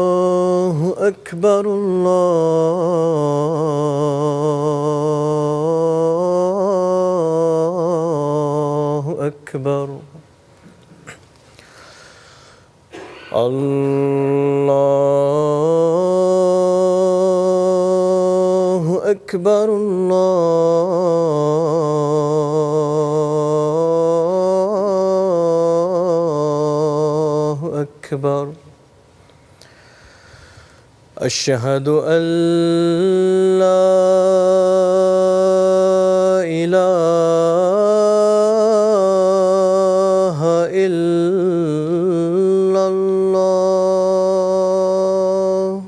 الله أكبر الله أكبر الله أكبر الله أكبر أشهد أن لا إله إلا الله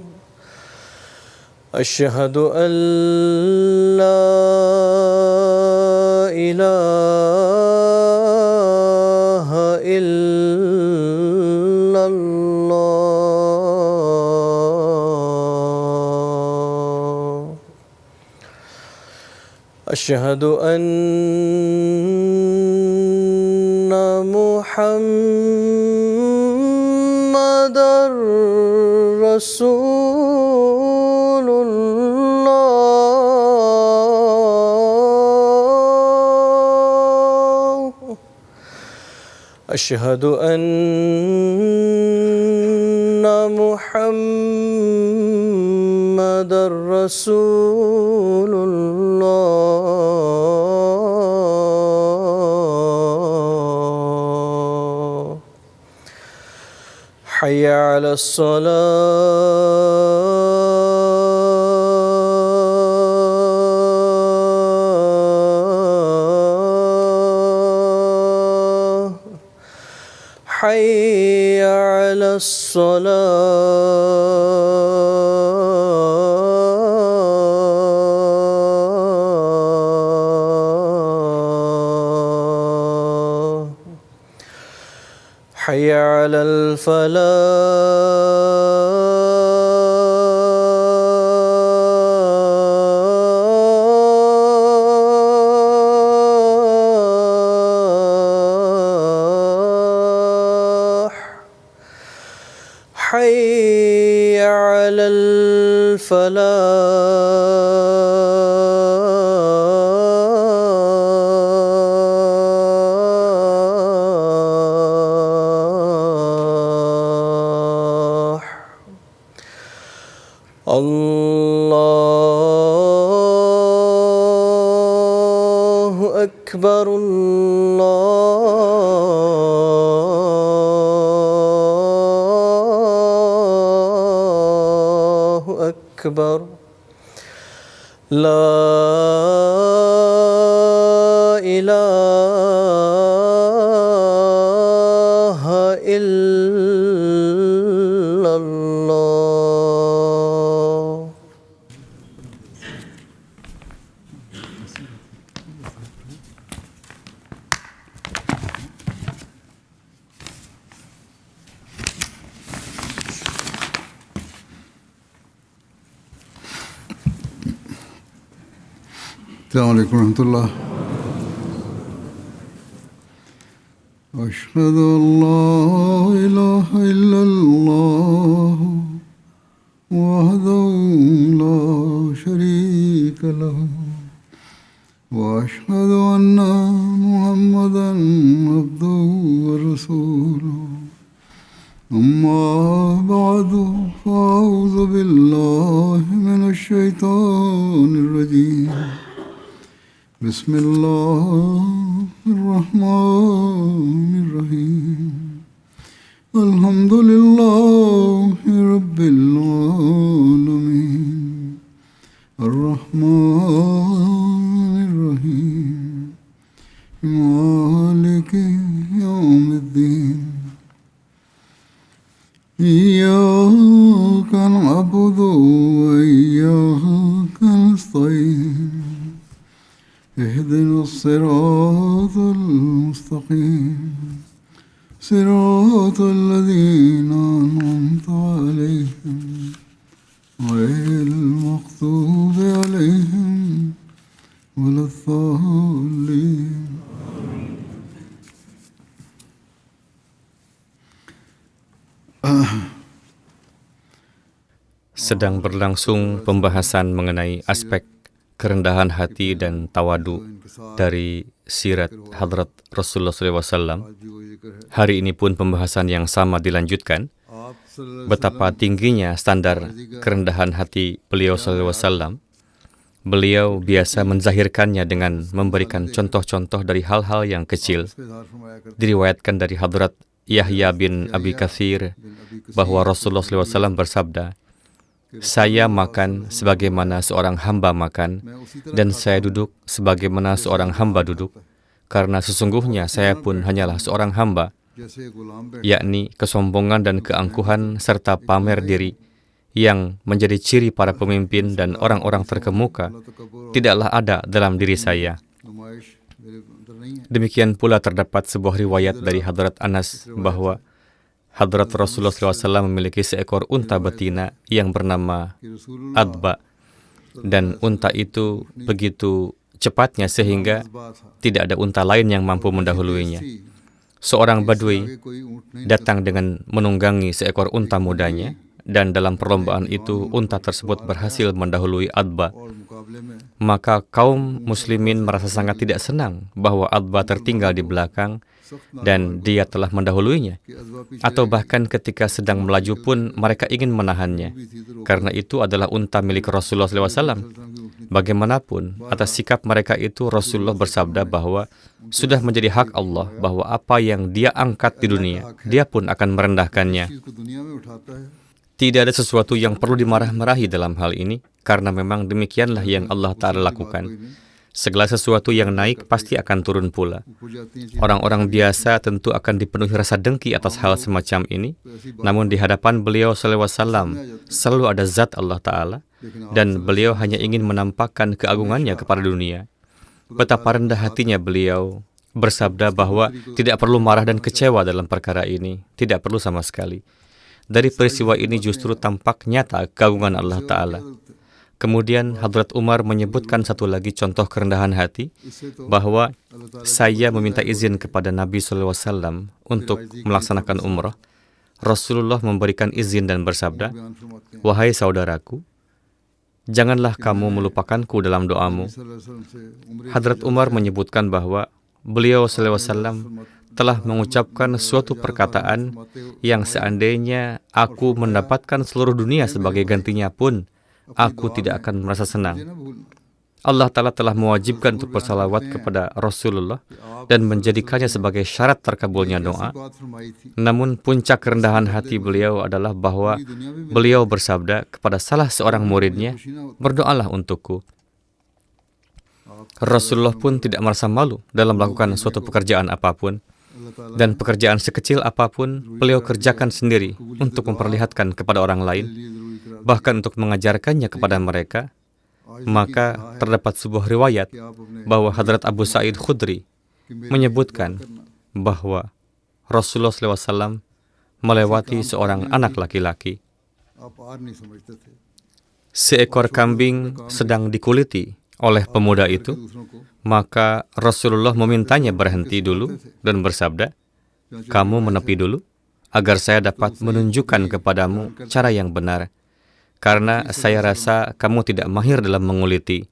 أشهد أن لا إله إلا الله أشهد أن محمدًا رسول الله أشهد أن محمدًا رسول الله حي على الصلاة حي على الصلاة حي على الفلاح حي على الفلاح الله أكبر الله أكبر لا إله إلا الله السلام عليكم ورحمة الله. أشهد أن لا إله إلا الله وحده لا شريك له وأشهد أن محمدًا عبده ورسوله أما بعد فأعوذ بالله من الشيطان الرجيم بسم الله الرحمن الرحيم الحمد لله رب العالمين الرحمن الرحيم مالك إياك نعبد وإياك نستعين اهدنا الصراط المستقيم صراط الذين أنعمت عليهم غير المغضوب عليهم ولا الضالين. Sedang berlangsung pembahasan mengenai aspek kerendahan hati dan tawadu dari sirat Hadrat Rasulullah SAW. Hari ini pun pembahasan yang sama dilanjutkan. Betapa tingginya standar kerendahan hati beliau SAW. Beliau biasa menzahirkannya dengan memberikan contoh-contoh dari hal-hal yang kecil. Diriwayatkan dari Hadrat Yahya bin Abi Katsir bahwa Rasulullah SAW bersabda, "Saya makan sebagaimana seorang hamba makan, dan saya duduk sebagaimana seorang hamba duduk, karena sesungguhnya saya pun hanyalah seorang hamba," yakni kesombongan dan keangkuhan serta pamer diri yang menjadi ciri para pemimpin dan orang-orang terkemuka tidaklah ada dalam diri saya. Demikian pula terdapat sebuah riwayat dari Hadrat Anas bahwa Hadrat Rasulullah SAW memiliki seekor unta betina yang bernama Adba, dan unta itu begitu cepatnya sehingga tidak ada unta lain yang mampu mendahuluinya. Seorang badui datang dengan menunggangi seekor unta mudanya, dan dalam perlombaan itu unta tersebut berhasil mendahului Adba. Maka kaum muslimin merasa sangat tidak senang bahwa Adba tertinggal di belakang dan dia telah mendahuluinya. Atau bahkan ketika sedang melaju pun mereka ingin menahannya, karena itu adalah unta milik Rasulullah SAW. Bagaimanapun, atas sikap mereka itu Rasulullah bersabda bahwa sudah menjadi hak Allah bahwa apa yang dia angkat di dunia, dia pun akan merendahkannya. Tidak ada sesuatu yang perlu dimarah-marahi dalam hal ini, karena memang demikianlah yang Allah Ta'ala lakukan. Segala sesuatu yang naik pasti akan turun pula. Orang-orang biasa tentu akan dipenuhi rasa dengki atas hal semacam ini, namun di hadapan beliau SAW selalu ada zat Allah Ta'ala, dan beliau hanya ingin menampakkan keagungannya kepada dunia. Betapa rendah hatinya beliau bersabda bahwa tidak perlu marah dan kecewa dalam perkara ini, tidak perlu sama sekali. Dari peristiwa ini justru tampak nyata keagungan Allah Ta'ala. Kemudian Hadrat Umar menyebutkan satu lagi contoh kerendahan hati, bahwa saya meminta izin kepada Nabi SAW untuk melaksanakan umrah. Rasulullah memberikan izin dan bersabda, "Wahai saudaraku, janganlah kamu melupakanku dalam doamu." Hadrat Umar menyebutkan bahwa beliau SAW telah mengucapkan suatu perkataan yang seandainya aku mendapatkan seluruh dunia sebagai gantinya pun, aku tidak akan merasa senang. Allah Ta'ala telah mewajibkan untuk bersalawat kepada Rasulullah dan menjadikannya sebagai syarat terkabulnya doa. Namun puncak kerendahan hati beliau adalah bahwa beliau bersabda kepada salah seorang muridnya, "Berdoalah untukku." Rasulullah pun tidak merasa malu dalam melakukan suatu pekerjaan apapun. Dan pekerjaan sekecil apapun beliau kerjakan sendiri untuk memperlihatkan kepada orang lain, bahkan untuk mengajarkannya kepada mereka. Maka terdapat sebuah riwayat bahwa Hadrat Abu Sa'id Khudri menyebutkan bahwa Rasulullah SAW melewati seorang anak laki-laki. Seekor kambing sedang dikuliti oleh pemuda itu, maka Rasulullah memintanya berhenti dulu dan bersabda, "Kamu menepi dulu, agar saya dapat menunjukkan kepadamu cara yang benar, karena saya rasa kamu tidak mahir dalam menguliti."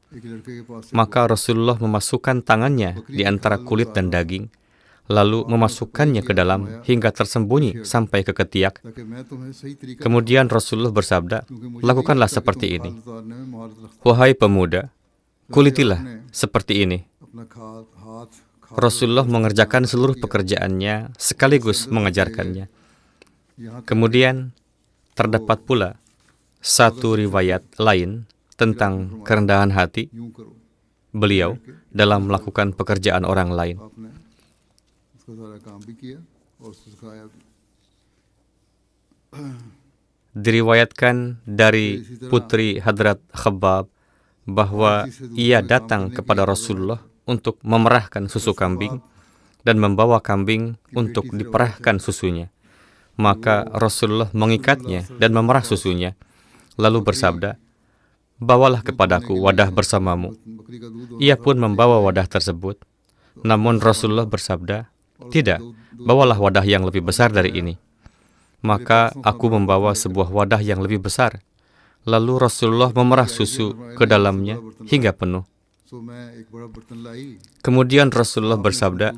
Maka Rasulullah memasukkan tangannya di antara kulit dan daging, lalu memasukkannya ke dalam hingga tersembunyi sampai ke ketiak. Kemudian Rasulullah bersabda, "Lakukanlah seperti ini. Wahai pemuda, kulitilah seperti ini." Rasulullah mengerjakan seluruh pekerjaannya sekaligus mengajarkannya. Kemudian terdapat pula satu riwayat lain tentang kerendahan hati beliau dalam melakukan pekerjaan orang lain. Diriwayatkan dari putri Hadrat Khabbab bahwa ia datang kepada Rasulullah untuk memerahkan susu kambing dan membawa kambing untuk diperahkan susunya. Maka Rasulullah mengikatnya dan memerah susunya, lalu bersabda, "Bawalah kepadaku wadah bersamamu." Ia pun membawa wadah tersebut. Namun Rasulullah bersabda, "Tidak, bawalah wadah yang lebih besar dari ini." Maka aku membawa sebuah wadah yang lebih besar. Lalu Rasulullah memerah susu ke dalamnya hingga penuh. Kemudian Rasulullah bersabda,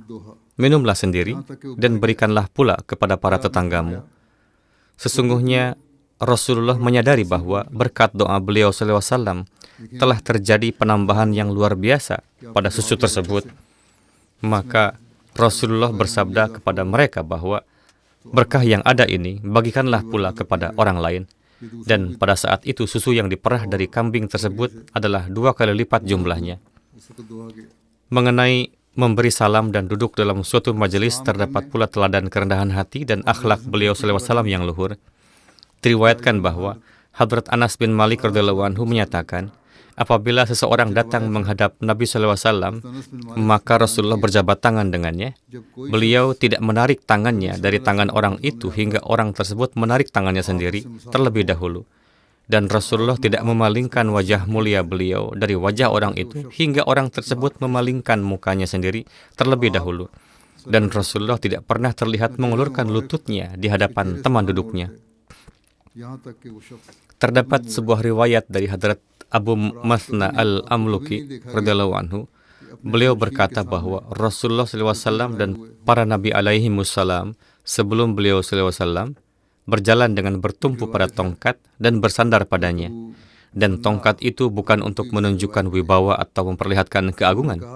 "Minumlah sendiri dan berikanlah pula kepada para tetanggamu." Sesungguhnya Rasulullah menyadari bahwa berkat doa beliau SAW telah terjadi penambahan yang luar biasa pada susu tersebut. Maka Rasulullah bersabda kepada mereka bahwa berkah yang ada ini bagikanlah pula kepada orang lain. Dan pada saat itu susu yang diperah dari kambing tersebut adalah 2 kali lipat jumlahnya. Mengenai memberi salam dan duduk dalam suatu majelis, terdapat pula teladan kerendahan hati dan akhlak beliau SAW yang luhur. Diriwayatkan bahwa Hadrat Anas bin Malik radhiyallahu anhu menyatakan, apabila seseorang datang menghadap Nabi SAW, maka Rasulullah berjabat tangan dengannya. Beliau tidak menarik tangannya dari tangan orang itu hingga orang tersebut menarik tangannya sendiri terlebih dahulu. Dan Rasulullah tidak memalingkan wajah mulia beliau dari wajah orang itu hingga orang tersebut memalingkan mukanya sendiri terlebih dahulu. Dan Rasulullah tidak pernah terlihat mengulurkan lututnya di hadapan teman duduknya. Terdapat sebuah riwayat dari Hadrat Abu Masna al-Amluki radhiyallahu anhu. Beliau berkata bahwa Rasulullah SAW dan para Nabi alaihimussalam sebelum beliau SAW berjalan dengan bertumpu pada tongkat dan bersandar padanya. Dan tongkat itu bukan untuk menunjukkan wibawa atau memperlihatkan keagungan,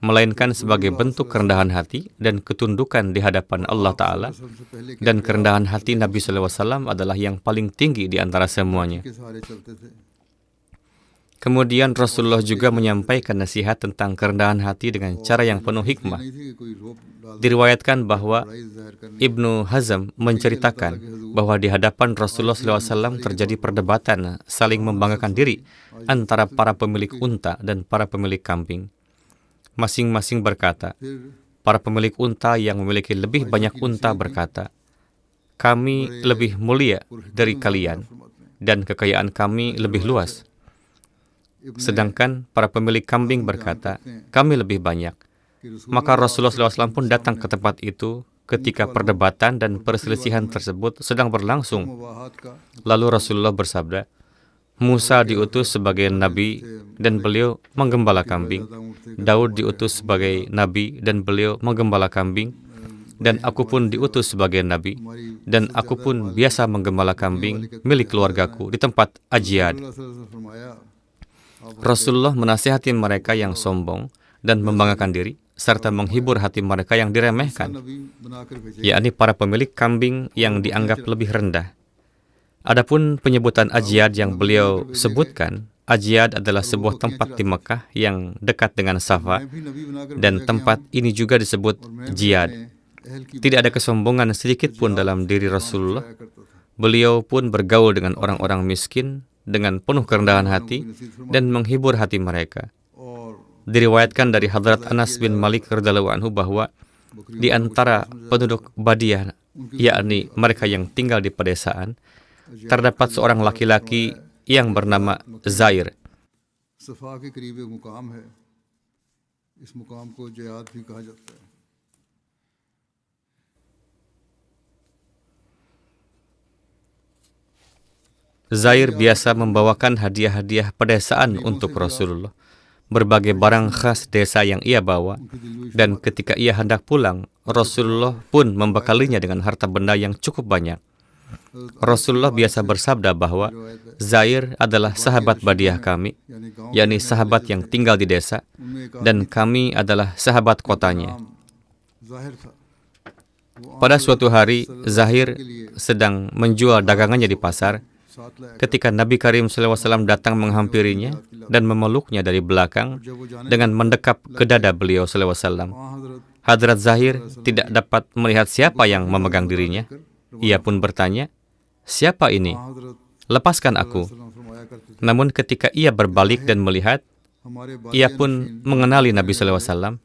melainkan sebagai bentuk kerendahan hati dan ketundukan di hadapan Allah Ta'ala. Dan kerendahan hati Nabi SAW adalah yang paling tinggi di antara semuanya. Kemudian Rasulullah juga menyampaikan nasihat tentang kerendahan hati dengan cara yang penuh hikmah. Diriwayatkan bahwa Ibnu Hazm menceritakan bahwa di hadapan Rasulullah SAW terjadi perdebatan saling membanggakan diri antara para pemilik unta dan para pemilik kambing. Masing-masing berkata, para pemilik unta yang memiliki lebih banyak unta berkata, "Kami lebih mulia dari kalian dan kekayaan kami lebih luas." Sedangkan para pemilik kambing berkata, "Kami lebih banyak." Maka Rasulullah SAW pun datang ke tempat itu ketika perdebatan dan perselisihan tersebut sedang berlangsung. Lalu Rasulullah bersabda, "Musa diutus sebagai nabi dan beliau menggembala kambing. Daud diutus sebagai nabi dan beliau menggembala kambing. Dan aku pun diutus sebagai nabi dan aku pun biasa menggembala kambing milik keluargaku di tempat Ajiyad." Rasulullah menasihati mereka yang sombong dan membanggakan diri, serta menghibur hati mereka yang diremehkan, yakni para pemilik kambing yang dianggap lebih rendah. Adapun penyebutan Ajiyad yang beliau sebutkan, Ajiyad adalah sebuah tempat di Mekah yang dekat dengan Safa, dan tempat ini juga disebut Jiyad. Tidak ada kesombongan sedikit pun dalam diri Rasulullah. Beliau pun bergaul dengan orang-orang miskin dengan penuh kerendahan hati dan menghibur hati mereka. Diriwayatkan dari Hadrat Anas bin Malik radhiyallahu anhu bahwa di antara penduduk Badiyah, yakni mereka yang tinggal di pedesaan, terdapat seorang laki-laki yang bernama Zair. Zair biasa membawakan hadiah-hadiah pedesaan untuk Rasulullah, berbagai barang khas desa yang ia bawa, dan ketika ia hendak pulang, Rasulullah pun membekalinya dengan harta benda yang cukup banyak. Rasulullah biasa bersabda bahwa Zair adalah sahabat Badiyah kami, yakni sahabat yang tinggal di desa, dan kami adalah sahabat kotanya. Pada suatu hari, Zair sedang menjual dagangannya di pasar, ketika Nabi Karim SAW datang menghampirinya dan memeluknya dari belakang dengan mendekap ke dada beliau SAW. Hadrat Zahir tidak dapat melihat siapa yang memegang dirinya. Ia pun bertanya, "Siapa ini? Lepaskan aku." Namun ketika ia berbalik dan melihat, ia pun mengenali Nabi SAW,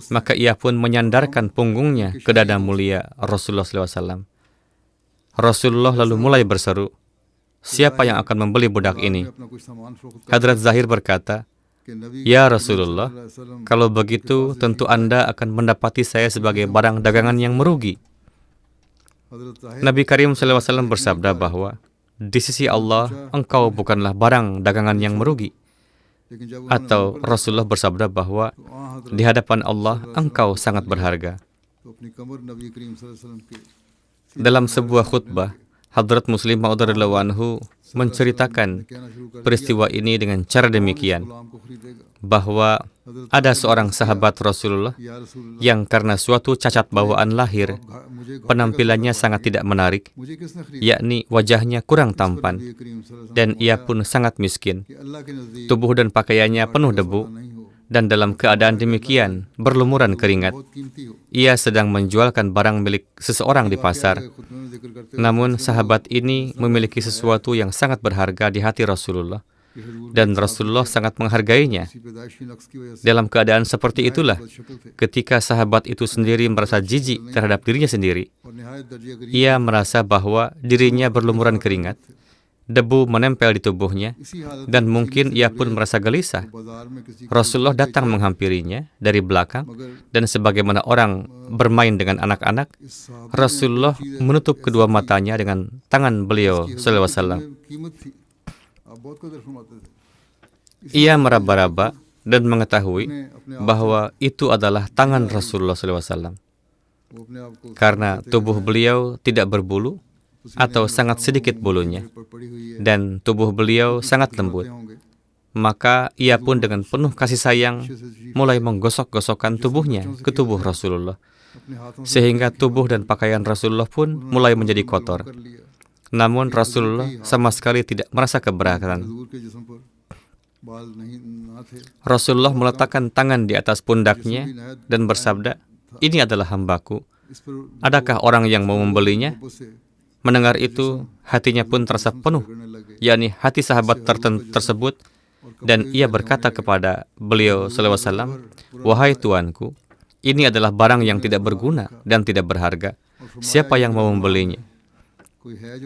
maka ia pun menyandarkan punggungnya ke dada mulia Rasulullah SAW. Rasulullah lalu mulai berseru, "Siapa yang akan membeli budak ini?" Hadrat Zahir berkata, "Ya Rasulullah, kalau begitu tentu Anda akan mendapati saya sebagai barang dagangan yang merugi." Nabi Karim SAW bersabda bahwa di sisi Allah, engkau bukanlah barang dagangan yang merugi. Atau Rasulullah bersabda bahwa di hadapan Allah, engkau sangat berharga. Dalam sebuah khutbah, Hadrat Muslim Maud radhiyallahu anhu menceritakan peristiwa ini dengan cara demikian, bahwa ada seorang sahabat Rasulullah yang karena suatu cacat bawaan lahir, penampilannya sangat tidak menarik, yakni wajahnya kurang tampan, dan ia pun sangat miskin. Tubuh dan pakaiannya penuh debu, dan dalam keadaan demikian berlumuran keringat. Ia sedang menjualkan barang milik seseorang di pasar. Namun sahabat ini memiliki sesuatu yang sangat berharga di hati Rasulullah, dan Rasulullah sangat menghargainya. Dalam keadaan seperti itulah, ketika sahabat itu sendiri merasa jijik terhadap dirinya sendiri, ia merasa bahwa dirinya berlumuran keringat, debu menempel di tubuhnya, dan mungkin ia pun merasa gelisah. Rasulullah datang menghampirinya dari belakang, dan sebagaimana orang bermain dengan anak-anak, Rasulullah menutup kedua matanya dengan tangan beliau sallallahu alaihi wasallam. Ia meraba-raba dan mengetahui bahwa itu adalah tangan Rasulullah sallallahu alaihi wasallam. Karena tubuh beliau tidak berbulu atau sangat sedikit bulunya, dan tubuh beliau sangat lembut, maka ia pun dengan penuh kasih sayang mulai menggosok-gosokkan tubuhnya ke tubuh Rasulullah, sehingga tubuh dan pakaian Rasulullah pun mulai menjadi kotor. Namun Rasulullah sama sekali tidak merasa keberatan. Rasulullah meletakkan tangan di atas pundaknya dan bersabda, "Ini adalah hambaku. Adakah orang yang mau membelinya?" Mendengar itu, hatinya pun terasa penuh, yakni hati sahabat tersebut, dan ia berkata kepada beliau sallallahu alaihi wasallam, "Wahai tuanku, ini adalah barang yang tidak berguna dan tidak berharga. Siapa yang mau membelinya?"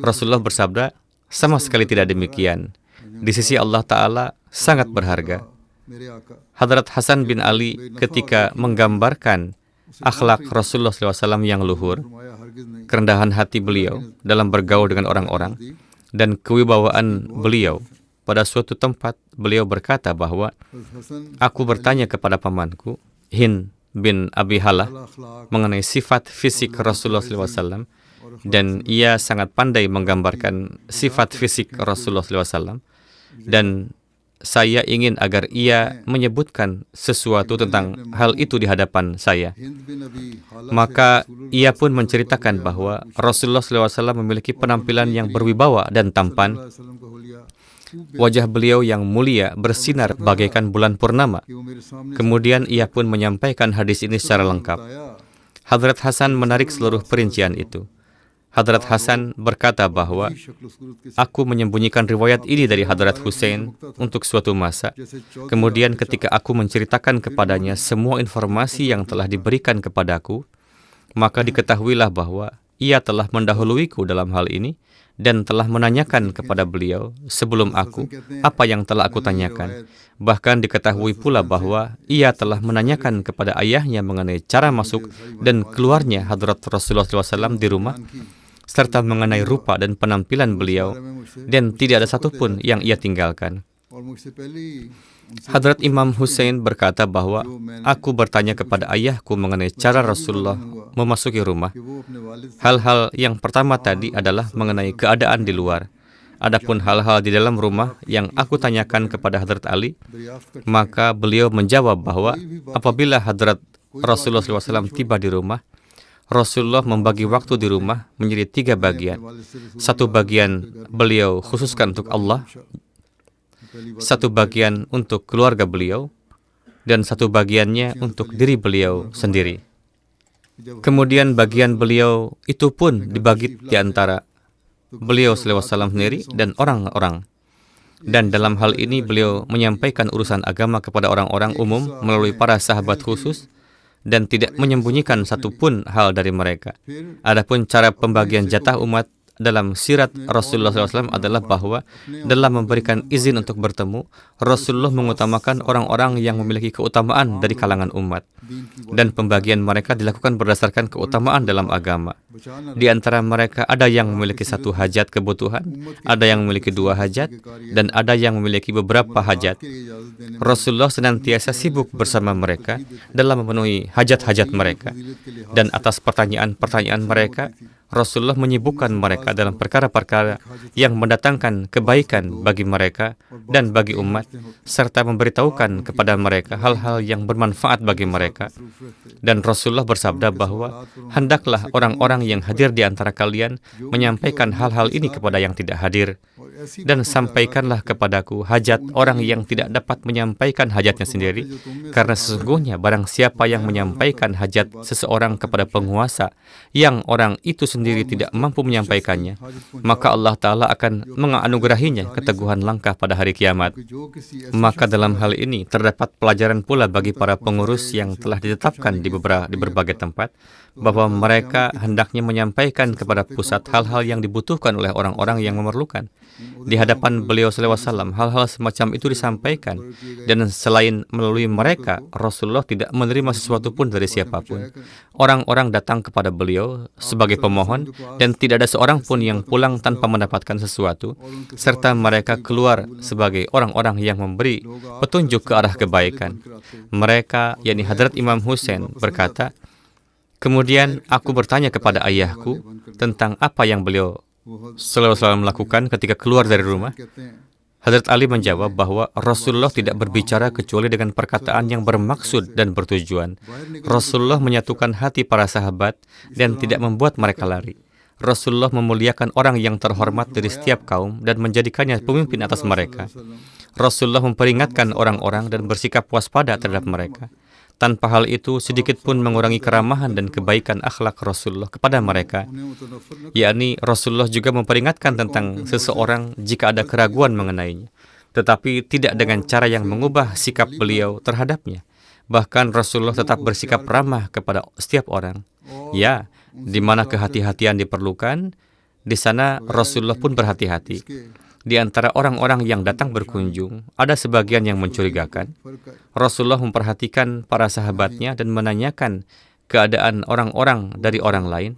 Rasulullah bersabda, "Sama sekali tidak demikian. Di sisi Allah Ta'ala sangat berharga." Hadrat Hasan bin Ali ketika menggambarkan akhlak Rasulullah SAW yang luhur, kerendahan hati beliau dalam bergaul dengan orang-orang, dan kewibawaan beliau pada suatu tempat, beliau berkata bahwa, "Aku bertanya kepada pamanku, Hind bin Abi Halah, mengenai sifat fisik Rasulullah SAW, dan ia sangat pandai menggambarkan sifat fisik Rasulullah SAW, dan saya ingin agar ia menyebutkan sesuatu tentang hal itu di hadapan saya." Maka ia pun menceritakan bahwa Rasulullah SAW memiliki penampilan yang berwibawa dan tampan. Wajah beliau yang mulia bersinar bagaikan bulan purnama. Kemudian ia pun menyampaikan hadis ini secara lengkap. Hadrat Hasan menarik seluruh perincian itu. Hadrat Hasan berkata bahwa, "Aku menyembunyikan riwayat ini dari Hadrat Hussein untuk suatu masa. Kemudian ketika aku menceritakan kepadanya semua informasi yang telah diberikan kepadaku, maka diketahuilah bahwa ia telah mendahuluiku dalam hal ini dan telah menanyakan kepada beliau sebelum aku apa yang telah aku tanyakan. Bahkan diketahui pula bahwa ia telah menanyakan kepada ayahnya mengenai cara masuk dan keluarnya Hadrat Rasulullah SAW di rumah, serta mengenai rupa dan penampilan beliau, dan tidak ada satupun yang ia tinggalkan." Hadrat Imam Hussein berkata bahwa, "Aku bertanya kepada ayahku mengenai cara Rasulullah memasuki rumah. Hal-hal yang pertama tadi adalah mengenai keadaan di luar. Adapun hal-hal di dalam rumah yang aku tanyakan kepada Hadrat Ali, maka beliau menjawab bahwa apabila Hadrat Rasulullah SAW tiba di rumah, Rasulullah membagi waktu di rumah menjadi 3 bagian. Satu bagian beliau khususkan untuk Allah, satu bagian untuk keluarga beliau, dan satu bagiannya untuk diri beliau sendiri. Kemudian bagian beliau itu pun dibagi di antara beliau SAW sendiri dan orang-orang. Dan dalam hal ini beliau menyampaikan urusan agama kepada orang-orang umum melalui para sahabat khusus dan tidak menyembunyikan satupun hal dari mereka. Adapun cara pembagian jatah umat dalam sirat Rasulullah SAW adalah bahwa dalam memberikan izin untuk bertemu, Rasulullah mengutamakan orang-orang yang memiliki keutamaan dari kalangan umat. Dan pembagian mereka dilakukan berdasarkan keutamaan dalam agama. Di antara mereka ada yang memiliki satu hajat kebutuhan, ada yang memiliki dua hajat, dan ada yang memiliki beberapa hajat. Rasulullah senantiasa sibuk bersama mereka dalam memenuhi hajat-hajat mereka. Dan atas pertanyaan-pertanyaan mereka, Rasulullah menyibukkan mereka dalam perkara-perkara yang mendatangkan kebaikan bagi mereka dan bagi umat, serta memberitahukan kepada mereka hal-hal yang bermanfaat bagi mereka. Dan Rasulullah bersabda bahwa hendaklah orang-orang yang hadir di antara kalian menyampaikan hal-hal ini kepada yang tidak hadir. Dan sampaikanlah kepadaku hajat orang yang tidak dapat menyampaikan hajatnya sendiri, karena sesungguhnya barang siapa yang menyampaikan hajat seseorang kepada penguasa yang orang itu sendiri tidak mampu menyampaikannya, maka Allah Ta'ala akan menganugerahinya keteguhan langkah pada hari kiamat. Maka dalam hal ini terdapat pelajaran pula bagi para pengurus yang telah ditetapkan di berbagai tempat, bahwa mereka hendaknya menyampaikan kepada pusat hal-hal yang dibutuhkan oleh orang-orang yang memerlukan. Di hadapan beliau SAW, hal-hal semacam itu disampaikan, dan selain melalui mereka, Rasulullah tidak menerima sesuatu pun dari siapapun. Orang-orang datang kepada beliau sebagai pemohon, dan tidak ada seorang pun yang pulang tanpa mendapatkan sesuatu, serta mereka keluar sebagai orang-orang yang memberi petunjuk ke arah kebaikan. Mereka, yakni Hadrat Imam Hussein, berkata, kemudian aku bertanya kepada ayahku tentang apa yang beliau selalu melakukan ketika keluar dari rumah. Hadrat Ali menjawab bahwa Rasulullah tidak berbicara kecuali dengan perkataan yang bermaksud dan bertujuan. Rasulullah menyatukan hati para sahabat dan tidak membuat mereka lari. Rasulullah memuliakan orang yang terhormat dari setiap kaum dan menjadikannya pemimpin atas mereka. Rasulullah memperingatkan orang-orang dan bersikap waspada terhadap mereka. Tanpa hal itu, sedikit pun mengurangi keramahan dan kebaikan akhlak Rasulullah kepada mereka. Yakni, Rasulullah juga memperingatkan tentang seseorang jika ada keraguan mengenainya, tetapi tidak dengan cara yang mengubah sikap beliau terhadapnya. Bahkan Rasulullah tetap bersikap ramah kepada setiap orang. Ya, di mana kehati-hatian diperlukan, di sana Rasulullah pun berhati-hati. Di antara orang-orang yang datang berkunjung, ada sebagian yang mencurigakan. Rasulullah memperhatikan para sahabatnya dan menanyakan keadaan orang-orang dari orang lain.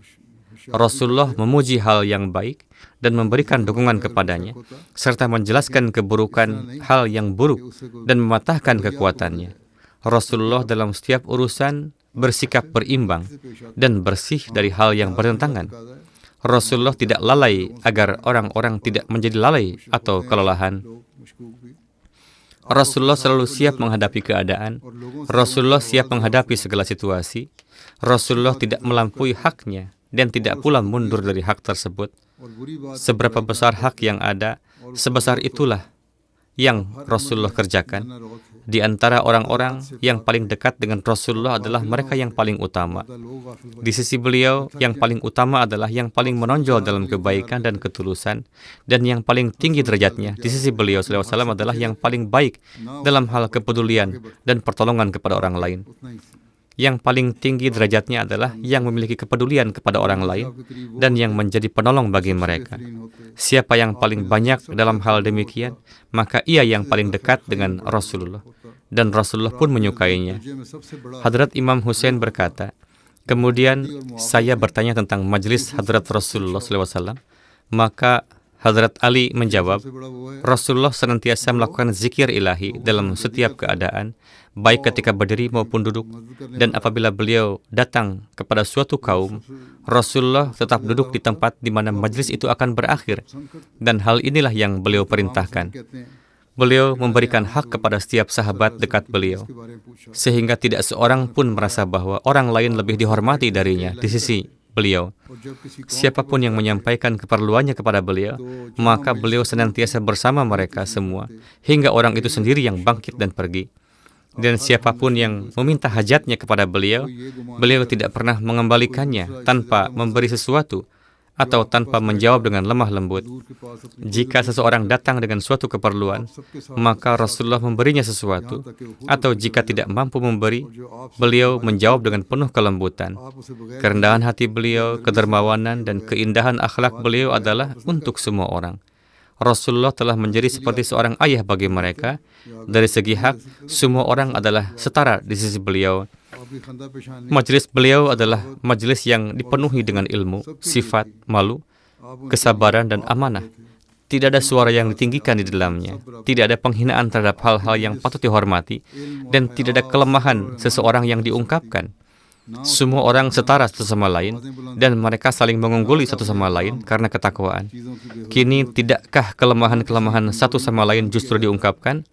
Rasulullah memuji hal yang baik dan memberikan dukungan kepadanya, serta menjelaskan keburukan hal yang buruk dan mematahkan kekuatannya. Rasulullah dalam setiap urusan bersikap berimbang dan bersih dari hal yang bertentangan. Rasulullah tidak lalai agar orang-orang tidak menjadi lalai atau kelelahan. Rasulullah selalu siap menghadapi keadaan. Rasulullah siap menghadapi segala situasi. Rasulullah tidak melampaui haknya dan tidak pula mundur dari hak tersebut. Seberapa besar hak yang ada, sebesar itulah yang Rasulullah kerjakan. Di antara orang-orang yang paling dekat dengan Rasulullah adalah mereka yang paling utama. Di sisi beliau, yang paling utama adalah yang paling menonjol dalam kebaikan dan ketulusan, dan yang paling tinggi derajatnya di sisi beliau SAW adalah yang paling baik dalam hal kepedulian dan pertolongan kepada orang lain. Yang paling tinggi derajatnya adalah yang memiliki kepedulian kepada orang lain dan yang menjadi penolong bagi mereka. Siapa yang paling banyak dalam hal demikian, maka ia yang paling dekat dengan Rasulullah. Dan Rasulullah pun menyukainya. Hadrat Imam Hussein berkata, kemudian saya bertanya tentang majlis Hadrat Rasulullah SAW, maka Hadrat Ali menjawab, Rasulullah senantiasa melakukan zikir ilahi dalam setiap keadaan, baik ketika berdiri maupun duduk, dan apabila beliau datang kepada suatu kaum, Rasulullah tetap duduk di tempat di mana majlis itu akan berakhir, dan hal inilah yang beliau perintahkan. Beliau memberikan hak kepada setiap sahabat dekat beliau, sehingga tidak seorang pun merasa bahwa orang lain lebih dihormati darinya di sisi beliau. Siapapun yang menyampaikan keperluannya kepada beliau, maka beliau senantiasa bersama mereka semua, hingga orang itu sendiri yang bangkit dan pergi. Dan siapapun yang meminta hajatnya kepada beliau, beliau tidak pernah mengembalikannya tanpa memberi sesuatu, atau tanpa menjawab dengan lemah lembut. Jika seseorang datang dengan suatu keperluan, maka Rasulullah memberinya sesuatu, atau jika tidak mampu memberi, beliau menjawab dengan penuh kelembutan. Kerendahan hati beliau, kedermawanan, dan keindahan akhlak beliau adalah untuk semua orang. Rasulullah telah menjadi seperti seorang ayah bagi mereka. Dari segi hak, semua orang adalah setara di sisi beliau. Majelis beliau adalah majelis yang dipenuhi dengan ilmu, sifat, malu, kesabaran, dan amanah. Tidak ada suara yang ditinggikan di dalamnya. Tidak ada penghinaan terhadap hal-hal yang patut dihormati. Dan tidak ada kelemahan seseorang yang diungkapkan. Semua orang setara satu sama lain, dan mereka saling mengungguli satu sama lain karena ketakwaan. Kini, tidakkah kelemahan-kelemahan satu sama lain justru diungkapkan?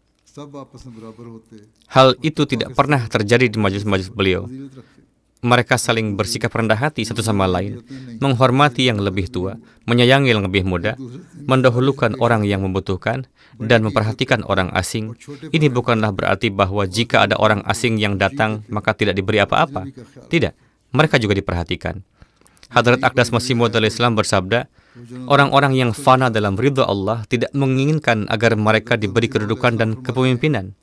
Hal itu tidak pernah terjadi di majelis-majelis beliau. Mereka saling bersikap rendah hati satu sama lain, menghormati yang lebih tua, menyayangi yang lebih muda, mendahulukan orang yang membutuhkan, dan memperhatikan orang asing. Ini bukanlah berarti bahwa jika ada orang asing yang datang, maka tidak diberi apa-apa. Tidak, mereka juga diperhatikan. Hadrat Aqdas Masih Maud Islam bersabda, orang-orang yang fana dalam ridha Allah tidak menginginkan agar mereka diberi kedudukan dan kepemimpinan.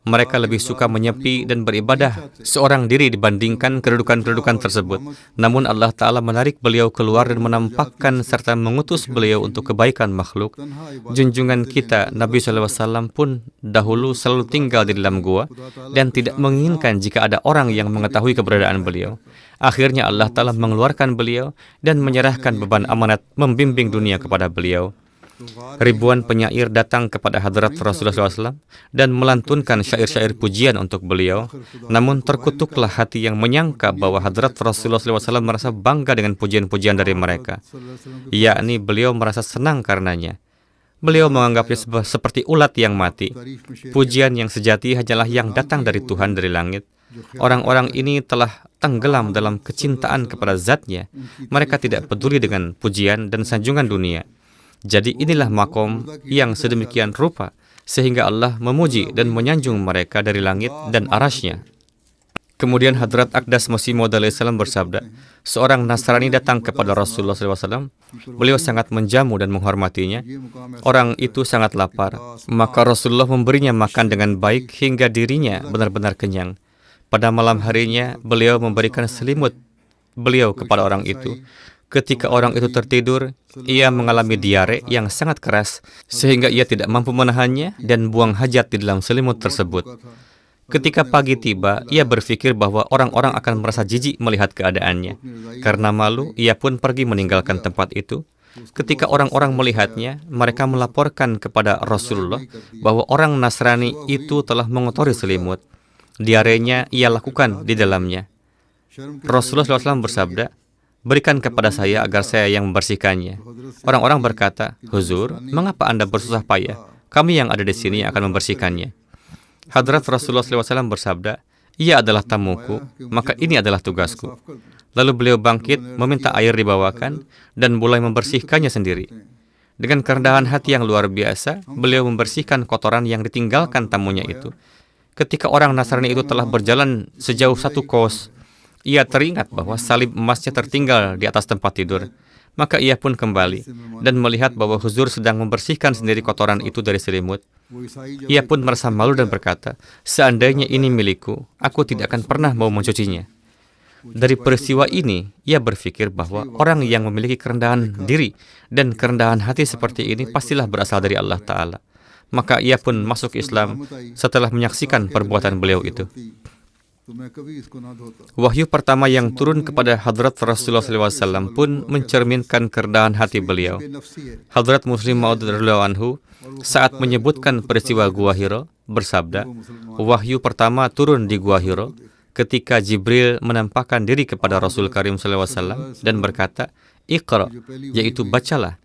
Mereka lebih suka menyepi dan beribadah seorang diri dibandingkan kedudukan-kedudukan tersebut. Namun Allah Ta'ala menarik beliau keluar dan menampakkan serta mengutus beliau untuk kebaikan makhluk. Junjungan kita, Nabi SAW pun dahulu selalu tinggal di dalam gua dan tidak menginginkan jika ada orang yang mengetahui keberadaan beliau. Akhirnya Allah Ta'ala mengeluarkan beliau dan menyerahkan beban amanat membimbing dunia kepada beliau. Ribuan penyair datang kepada hadrat Rasulullah SAW dan melantunkan syair-syair pujian untuk beliau. Namun terkutuklah hati yang menyangka bahwa hadrat Rasulullah SAW merasa bangga dengan pujian-pujian dari mereka. Yakni beliau merasa senang karenanya. Beliau menganggapnya seperti ulat yang mati. Pujian yang sejati hanyalah yang datang dari Tuhan dari langit. Orang-orang ini telah tenggelam dalam kecintaan kepada zatnya. Mereka tidak peduli dengan pujian dan sanjungan dunia. Jadi inilah makom yang sedemikian rupa, sehingga Allah memuji dan menyanjung mereka dari langit dan arasy-Nya. Kemudian Hadrat Aqdas Masih Maud Islam bersabda, seorang Nasrani datang kepada Rasulullah SAW. Beliau sangat menjamu dan menghormatinya. Orang itu sangat lapar, maka Rasulullah memberinya makan dengan baik hingga dirinya benar-benar kenyang. Pada malam harinya, beliau memberikan selimut beliau kepada orang itu. Ketika orang itu tertidur, ia mengalami diare yang sangat keras, sehingga ia tidak mampu menahannya dan buang hajat di dalam selimut tersebut. Ketika pagi tiba, ia berpikir bahwa orang-orang akan merasa jijik melihat keadaannya. Karena malu, ia pun pergi meninggalkan tempat itu. Ketika orang-orang melihatnya, mereka melaporkan kepada Rasulullah bahwa orang Nasrani itu telah mengotori selimut. Diarenya ia lakukan di dalamnya. Rasulullah SAW bersabda, berikan kepada saya agar saya yang membersihkannya. Orang-orang berkata, Huzur, mengapa Anda bersusah payah? Kami yang ada di sini akan membersihkannya. Hadrat Rasulullah SAW bersabda, ia adalah tamuku, maka ini adalah tugasku. Lalu beliau bangkit, meminta air dibawakan, dan mulai membersihkannya sendiri. Dengan kerendahan hati yang luar biasa, beliau membersihkan kotoran yang ditinggalkan tamunya itu. Ketika orang Nasrani itu telah berjalan sejauh 1 kos, ia teringat bahwa salib emasnya tertinggal di atas tempat tidur. Maka ia pun kembali dan melihat bahwa Huzur sedang membersihkan sendiri kotoran itu dari selimut. Ia pun merasa malu dan berkata, seandainya ini milikku, aku tidak akan pernah mau mencucinya. Dari peristiwa ini, ia berpikir bahwa orang yang memiliki kerendahan diri dan kerendahan hati seperti ini pastilah berasal dari Allah Ta'ala. Maka ia pun masuk Islam setelah menyaksikan perbuatan beliau itu. Wahyu pertama yang turun kepada Hadrat Rasulullah SAW pun mencerminkan kerendahan hati beliau. Hadrat Muslim Maud radhiyallahu anhu saat menyebutkan peristiwa Gua Hiro bersabda, wahyu pertama turun di Gua Hiro ketika Jibril menampakkan diri kepada Rasul Karim SAW dan berkata, Iqra, yaitu bacalah.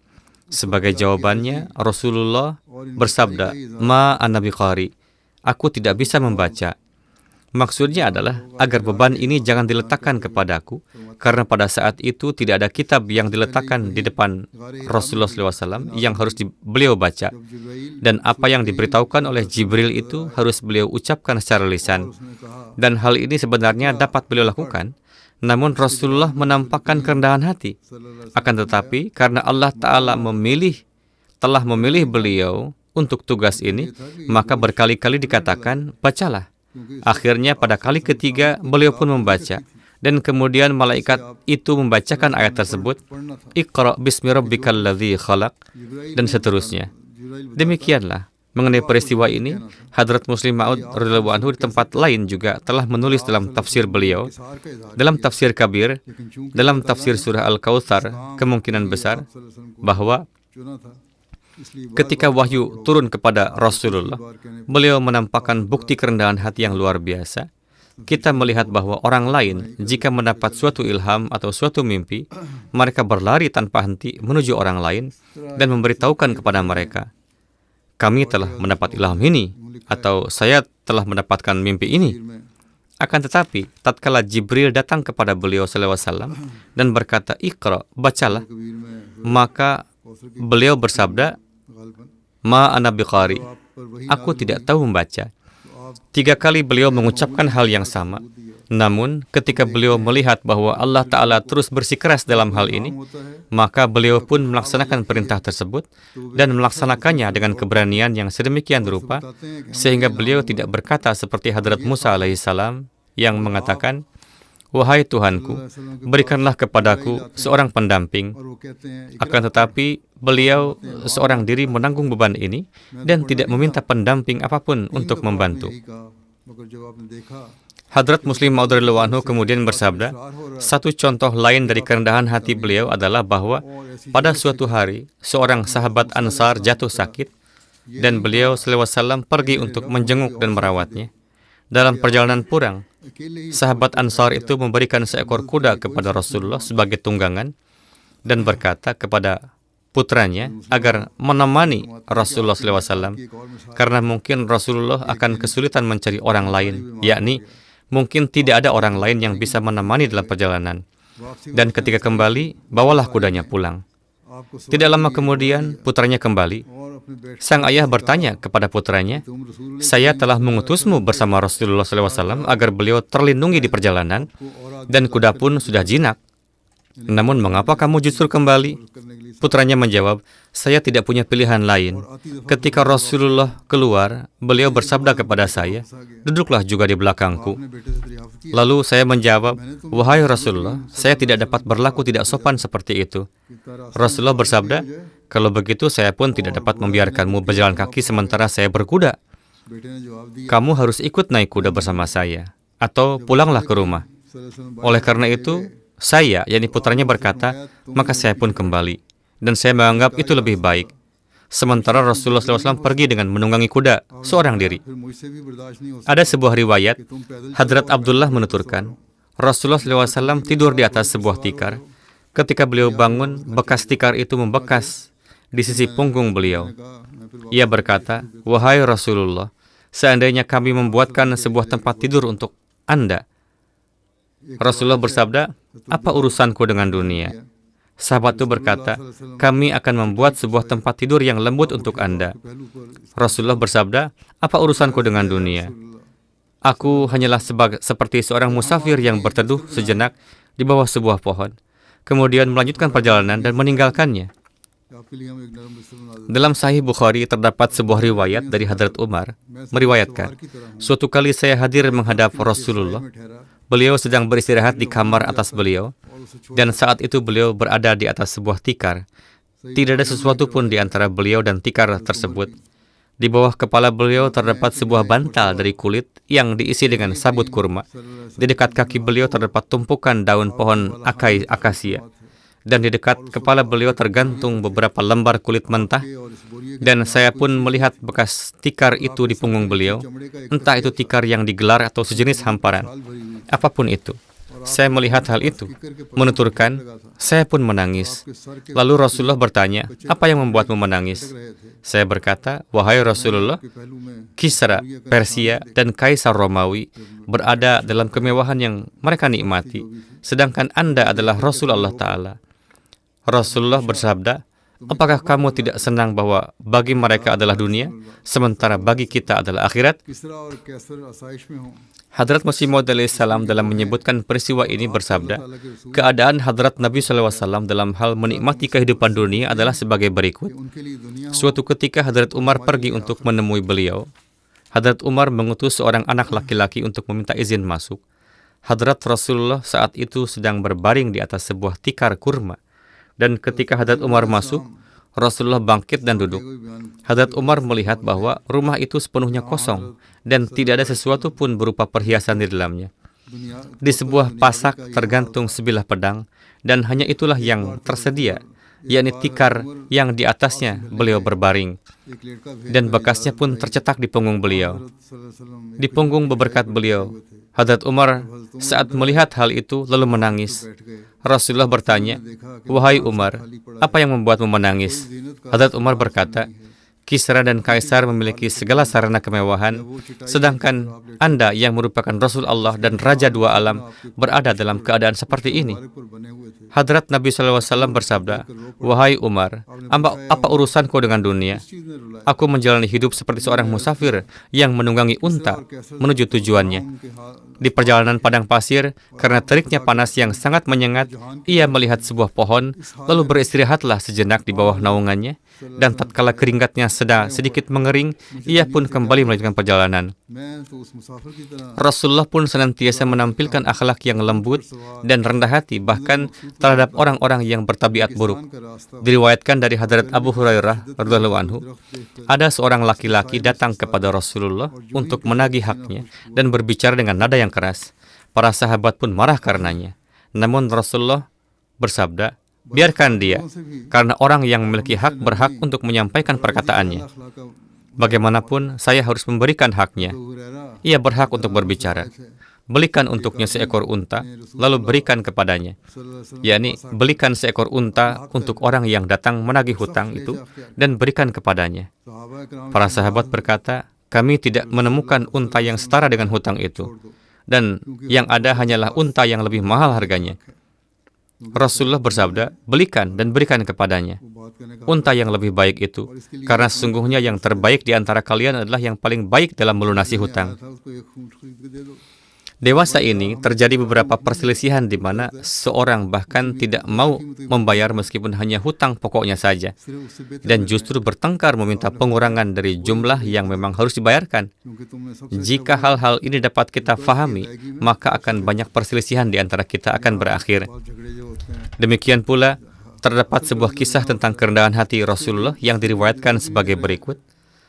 Sebagai jawabannya, Rasulullah bersabda, Ma ana biqari, aku tidak bisa membaca. Maksudnya adalah agar beban ini jangan diletakkan kepadaku, karena pada saat itu tidak ada kitab yang diletakkan di depan Rasulullah SAW yang harus beliau baca. Dan apa yang diberitahukan oleh Jibril itu harus beliau ucapkan secara lisan. Dan hal ini sebenarnya dapat beliau lakukan, Namun Rasulullah menampakkan kerendahan hati. Akan tetapi karena Allah Ta'ala telah memilih beliau untuk tugas ini, maka berkali-kali dikatakan, bacalah. Akhirnya pada kali ketiga beliau pun membaca. Dan kemudian malaikat itu membacakan ayat tersebut, Iqra bismi rabbikal ladzi khalaq, dan seterusnya. Demikianlah mengenai peristiwa ini, Hadrat Muslim Maud radhiyallahu anhu di tempat lain juga telah menulis dalam tafsir beliau, dalam tafsir Kabir, dalam tafsir surah Al-Kautsar, kemungkinan besar bahwa ketika wahyu turun kepada Rasulullah, beliau menampakkan bukti kerendahan hati yang luar biasa. Kita melihat bahwa orang lain, jika mendapat suatu ilham atau suatu mimpi, mereka berlari tanpa henti menuju orang lain dan memberitahukan kepada mereka, kami telah mendapat ilham ini, atau saya telah mendapatkan mimpi ini. Akan tetapi, tatkala Jibril datang kepada beliau SAW dan berkata, Iqra, bacalah, maka beliau bersabda, Ma ana biqari, aku tidak tahu membaca. 3 kali beliau mengucapkan hal yang sama. Namun, ketika beliau melihat bahwa Allah Ta'ala terus bersikeras dalam hal ini, maka beliau pun melaksanakan perintah tersebut dan melaksanakannya dengan keberanian yang sedemikian rupa, sehingga beliau tidak berkata seperti Hadrat Musa alaihissalam yang mengatakan, Wahai Tuhanku, berikanlah kepadaku seorang pendamping. Akan tetapi, beliau seorang diri menanggung beban ini dan tidak meminta pendamping apapun untuk membantu. Hadrat Muslim Maud radhiyallahu anhu kemudian bersabda, satu contoh lain dari kerendahan hati beliau adalah bahwa pada suatu hari, seorang sahabat Ansar jatuh sakit dan beliau SAW pergi untuk menjenguk dan merawatnya. Dalam perjalanan pulang, sahabat Ansar itu memberikan seekor kuda kepada Rasulullah sebagai tunggangan dan berkata kepada putranya agar menemani Rasulullah SAW, karena mungkin Rasulullah akan kesulitan mencari orang lain, yakni mungkin tidak ada orang lain yang bisa menemani dalam perjalanan. Dan ketika kembali, bawalah kudanya pulang. Tidak lama kemudian, putranya kembali. Sang ayah bertanya kepada putranya, saya telah mengutusmu bersama Rasulullah SAW agar beliau terlindungi di perjalanan, dan kuda pun sudah jinak. Namun mengapa kamu justru kembali? Putranya menjawab, saya tidak punya pilihan lain. Ketika Rasulullah keluar, beliau bersabda kepada saya, duduklah juga di belakangku. Lalu saya menjawab, wahai Rasulullah, saya tidak dapat berlaku tidak sopan seperti itu. Rasulullah bersabda, kalau begitu saya pun tidak dapat membiarkanmu berjalan kaki sementara saya berkuda. Kamu harus ikut naik kuda bersama saya, atau pulanglah ke rumah. Oleh karena itu, saya, yakni putranya berkata, maka saya pun kembali. Dan saya menganggap itu lebih baik. Sementara Rasulullah SAW pergi dengan menunggangi kuda, seorang diri. Ada sebuah riwayat, Hadrat Abdullah menuturkan, Rasulullah SAW tidur di atas sebuah tikar. Ketika beliau bangun, bekas tikar itu membekas di sisi punggung beliau. Ia berkata, wahai Rasulullah, seandainya kami membuatkan sebuah tempat tidur untuk Anda. Rasulullah bersabda, apa urusanku dengan dunia? Sahabat itu berkata, kami akan membuat sebuah tempat tidur yang lembut untuk Anda. Rasulullah bersabda, apa urusanku dengan dunia? Aku hanyalah seperti seorang musafir yang berteduh sejenak di bawah sebuah pohon, kemudian melanjutkan perjalanan dan meninggalkannya. Dalam Sahih Bukhari terdapat sebuah riwayat dari Hadrat Umar, meriwayatkan, suatu kali saya hadir menghadap Rasulullah. Beliau sedang beristirahat di kamar atas beliau, dan saat itu beliau berada di atas sebuah tikar. Tidak ada sesuatu pun di antara beliau dan tikar tersebut. Di bawah kepala beliau terdapat sebuah bantal dari kulit yang diisi dengan sabut kurma. Di dekat kaki beliau terdapat tumpukan daun pohon akasia. Dan di dekat kepala beliau tergantung beberapa lembar kulit mentah. Dan saya pun melihat bekas tikar itu di punggung beliau. Entah itu tikar yang digelar atau sejenis hamparan. Apapun itu. Saya melihat hal itu. Menuturkan, saya pun menangis. Lalu Rasulullah bertanya, apa yang membuatmu menangis? Saya berkata, wahai Rasulullah, Kisra, Persia, dan Kaisar Romawi berada dalam kemewahan yang mereka nikmati. Sedangkan Anda adalah Rasul Allah Ta'ala. Rasulullah bersabda, apakah kamu tidak senang bahwa bagi mereka adalah dunia, sementara bagi kita adalah akhirat? किस तरह और कैसर आसाइश में हो Hadrat Masih Maud alaihissalam dalam menyebutkan peristiwa ini bersabda, keadaan Hadrat Nabi SAW dalam hal menikmati kehidupan dunia adalah sebagai berikut. उनके लिए दुनिया Suatu ketika Hadrat Umar pergi untuk menemui beliau. Hadrat Umar mengutus seorang anak laki-laki untuk meminta izin masuk. Hadrat Rasulullah saat itu sedang berbaring di atas sebuah tikar kurma. Dan ketika Hadrat Umar masuk, Rasulullah bangkit dan duduk. Hadrat Umar melihat bahwa rumah itu sepenuhnya kosong dan tidak ada sesuatu pun berupa perhiasan di dalamnya. दुनिया Di sebuah pasak tergantung sebilah pedang dan hanya itulah yang tersedia, yakni tikar yang di atasnya beliau berbaring. एक लड़का भेज Dan bekasnya pun tercetak di punggung beliau. सल्लल्लाहु Di punggung beberkat beliau, Hadrat Umar saat melihat hal itu lalu menangis. बैठ गए Rasulullah bertanya, "Wahai Umar, apa yang membuatmu menangis?" Hadrat Umar berkata, "Kisra dan Kaisar memiliki segala sarana kemewahan, sedangkan Anda yang merupakan Rasul Allah dan Raja dua alam berada dalam keadaan seperti ini." पर बने हुए थे Hadrat Nabi SAW bersabda, "Wahai Umar, apa urusanku dengan dunia? चीज ने रुलाया Aku menjalani hidup seperti seorang musafir yang menunggangi unta menuju tujuannya. उनके हाथ Di perjalanan padang pasir, karena teriknya panas yang sangat menyengat, ia melihat sebuah pohon, lalu beristirahatlah sejenak di bawah naungannya, dan tatkala keringatnya sedikit mengering, ia pun kembali melanjutkan perjalanan. मैं तो उस मुसाफिर की तरह Rasulullah pun senantiasa menampilkan akhlak yang lembut dan rendah hati, bahkan terhadap orang-orang yang bertabiat buruk. का रास्ता Diriwayatkan dari Hadrat Abu Hurairah radhiyallahu anhu, ada seorang laki-laki datang kepada Rasulullah untuk menagih haknya dan berbicara dengan nada yang keras. Para sahabat pun marah karenanya. Namun Rasulullah bersabda, "Biarkan dia, karena orang yang memiliki hak berhak untuk menyampaikan perkataannya. अखलाक का Bagaimanapun, saya harus memberikan haknya. Huraira Ia berhak untuk berbicara. Belikan untuknya seekor unta, lalu berikan kepadanya." सल्लल्लाहु अलैहि Yakni, belikan seekor unta untuk orang yang datang menagih hutang itu dan berikan kepadanya. सहाबा कराम Para sahabat berkata, "Kami tidak menemukan unta yang setara dengan hutang itu, dan yang ada hanyalah unta yang lebih mahal harganya." Rasulullah bersabda, "Belikan dan berikan kepadanya वो बात करने का unta yang lebih baik itu, karena sesungguhnya yang terbaik di antara kalian adalah yang paling baik dalam melunasi hutang." था उसको एक ऊँट खरीद के दे दो Dewasa ini terjadi beberapa perselisihan di mana seorang bahkan tidak mau membayar meskipun hanya hutang pokoknya saja, सिर्फ उससे बेहतर dan justru bertengkar meminta pengurangan dari jumlah yang memang harus dibayarkan. क्योंकि तुमने सबसे Jika hal-hal ini dapat kita fahami, maka akan banyak perselisihan di antara kita akan berakhir. बहुत झगड़े जो होते हैं Demikian pula, terdapat sebuah kisah tentang kerendahan hati Rasulullah yang diriwayatkan sebagai berikut.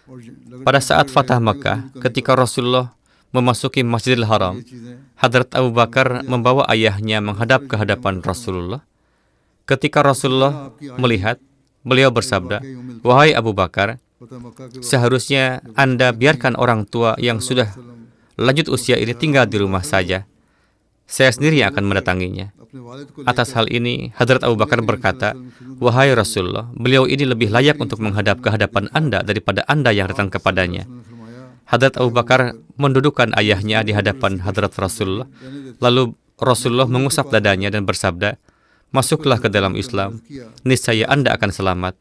और Pada saat Fatah Makkah, ketika Rasulullah memasuki Masjidil Haram, ये चीजें Hadrat Abu Bakar membawa ayahnya menghadap ke hadapan Rasulullah. Ketika Rasulullah melihat, beliau bersabda, "Wahai Abu Bakar, पता मक्का के seharusnya Anda biarkan orang tua yang sudah lanjut usia ini tinggal di rumah saja. Saya sendiri yang akan mendatanginya." अपने वालिद को Atas hal ini, Hadrat Abu Bakar berkata, "Wahai Rasulullah, beliau ini lebih layak untuk menghadap ke hadapan Anda daripada Anda yang datang kepadanya." फरमाया Hadrat Abu Bakar mendudukkan ayahnya di hadapan Hadrat Rasulullah. Lalu Rasulullah mengusap dadanya dan bersabda, "Masuklah ke dalam Islam, niscaya Anda akan selamat."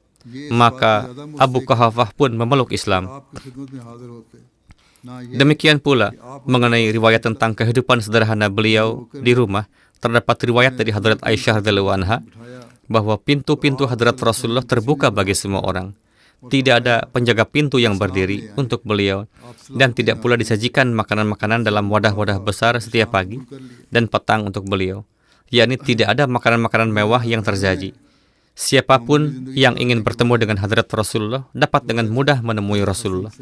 Maka Abu Quhafah pun memeluk Islam. आपकी खिदमत में हाजिर होते ना ये Demikian pula mengenai riwayat tentang kehidupan sederhana beliau di rumah, terdapat riwayat dari Hadrat Aisyah radhiyallahu anha उठाया bahwa pintu-pintu Hadrat Rasulullah terbuka bagi semua orang. Tidak ada penjaga pintu yang berdiri untuk beliau, dan tidak pula disajikan makanan-makanan dalam wadah-wadah besar setiap pagi dan petang untuk beliau. Yakni tidak ada makanan-makanan mewah yang tersaji. Siapapun yang ingin bertemu dengan Hadrat Rasulullah dapat dengan mudah menemui Rasulullah.